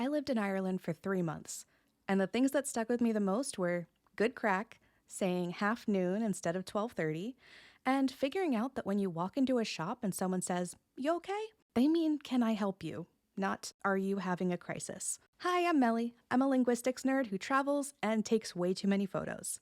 I lived in Ireland for 3 months, and the things that stuck with me the most were good crack, saying half noon instead of 12:30, and figuring out that when you walk into a shop and someone says, "You okay?" they mean, "Can I help you?" not, "Are you having a crisis?" Hi, I'm Melly. I'm a linguistics nerd who travels and takes way too many photos.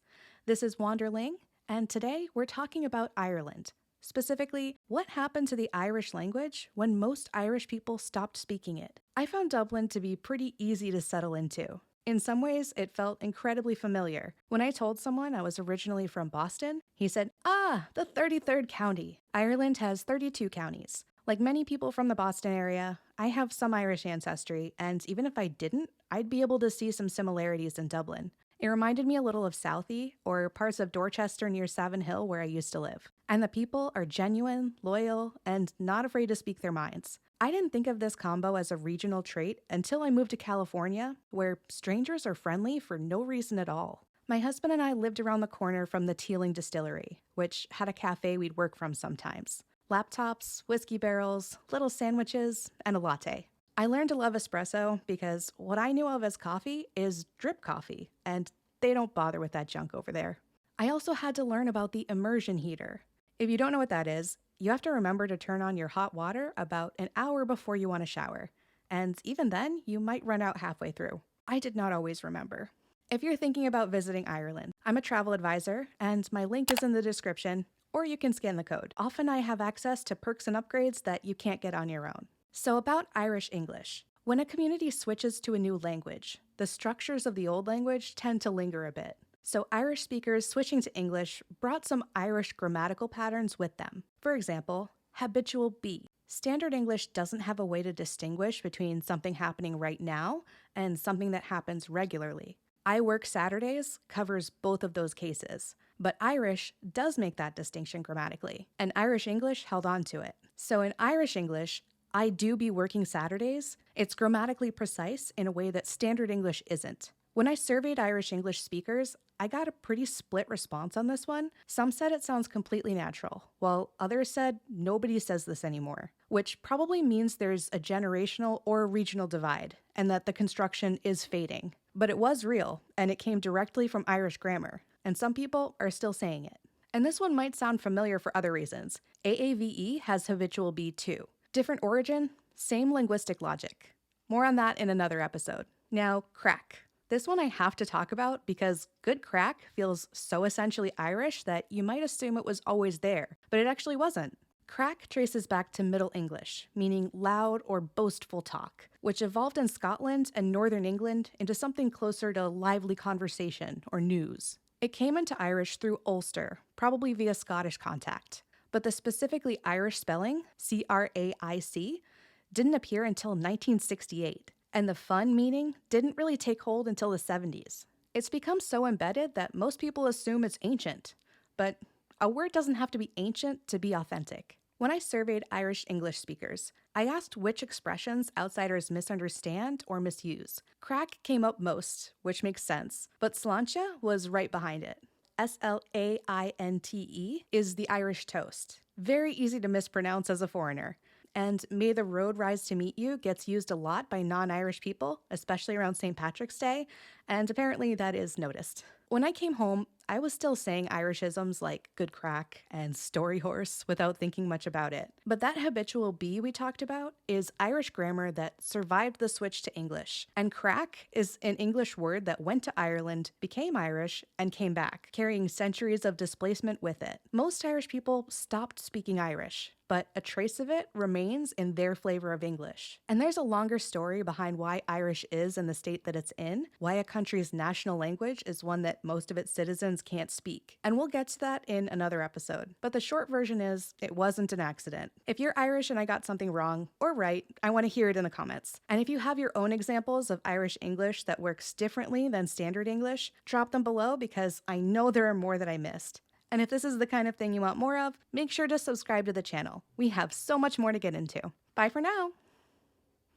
This is Wanderling, and today we're talking about Ireland. Specifically, what happened to the Irish language when most Irish people stopped speaking it? I found Dublin to be pretty easy to settle into. In some ways, it felt incredibly familiar. When I told someone I was originally from Boston, he said, the 33rd county. Ireland has 32 counties. Like many people from the Boston area, I have some Irish ancestry, and even if I didn't, I'd be able to see some similarities in Dublin. It reminded me a little of Southie, or parts of Dorchester near Savin Hill where I used to live. And the people are genuine, loyal, and not afraid to speak their minds. I didn't think of this combo as a regional trait until I moved to California, where strangers are friendly for no reason at all. My husband and I lived around the corner from the Teeling Distillery, which had a cafe we'd work from sometimes. Laptops, whiskey barrels, little sandwiches, and a latte. I learned to love espresso because what I knew of as coffee is drip coffee, and they don't bother with that junk over there. I also had to learn about the immersion heater. If you don't know what that is, you have to remember to turn on your hot water about an hour before you want to shower. And even then, you might run out halfway through. I did not always remember. If you're thinking about visiting Ireland, I'm a travel advisor, and my link is in the description, or you can scan the code. Often I have access to perks and upgrades that you can't get on your own. So about Irish English. When a community switches to a new language, the structures of the old language tend to linger a bit. So Irish speakers switching to English brought some Irish grammatical patterns with them. For example, habitual be. Standard English doesn't have a way to distinguish between something happening right now and something that happens regularly. I work Saturdays covers both of those cases, but Irish does make that distinction grammatically, and Irish English held on to it. So in Irish English, I do be working Saturdays. It's grammatically precise in a way that Standard English isn't. When I surveyed Irish English speakers, I got a pretty split response on this one. Some said it sounds completely natural, while others said nobody says this anymore, which probably means there's a generational or regional divide, and that the construction is fading. But it was real, and it came directly from Irish grammar, and some people are still saying it. And this one might sound familiar for other reasons. AAVE has habitual be too. Different origin, same linguistic logic. More on that in another episode. Now, crack. This one I have to talk about because good crack feels so essentially Irish that you might assume it was always there, but it actually wasn't. Crack traces back to Middle English, meaning loud or boastful talk, which evolved in Scotland and Northern England into something closer to lively conversation or news. It came into Irish through Ulster, probably via Scottish contact. But the specifically Irish spelling, craic, didn't appear until 1968, and the fun meaning didn't really take hold until the 70s. It's become so embedded that most people assume it's ancient, but a word doesn't have to be ancient to be authentic. When I surveyed Irish English speakers, I asked which expressions outsiders misunderstand or misuse. Crack came up most, which makes sense, but sláinte was right behind it. SLAINTE is the Irish toast. Very easy to mispronounce as a foreigner. And may the road rise to meet you gets used a lot by non-Irish people, especially around St. Patrick's Day, and apparently that is noticed. When I came home, I was still saying Irishisms like good crack and story horse without thinking much about it. But that habitual be we talked about is Irish grammar that survived the switch to English. And crack is an English word that went to Ireland, became Irish, and came back, carrying centuries of displacement with it. Most Irish people stopped speaking Irish, but a trace of it remains in their flavor of English. And there's a longer story behind why Irish is in the state that it's in, why a country's national language is one that most of its citizens can't speak. And we'll get to that in another episode. But the short version is, it wasn't an accident. If you're Irish and I got something wrong or right, I want to hear it in the comments. And if you have your own examples of Irish English that works differently than Standard English, drop them below because I know there are more that I missed. And if this is the kind of thing you want more of, make sure to subscribe to the channel. We have so much more to get into. Bye for now!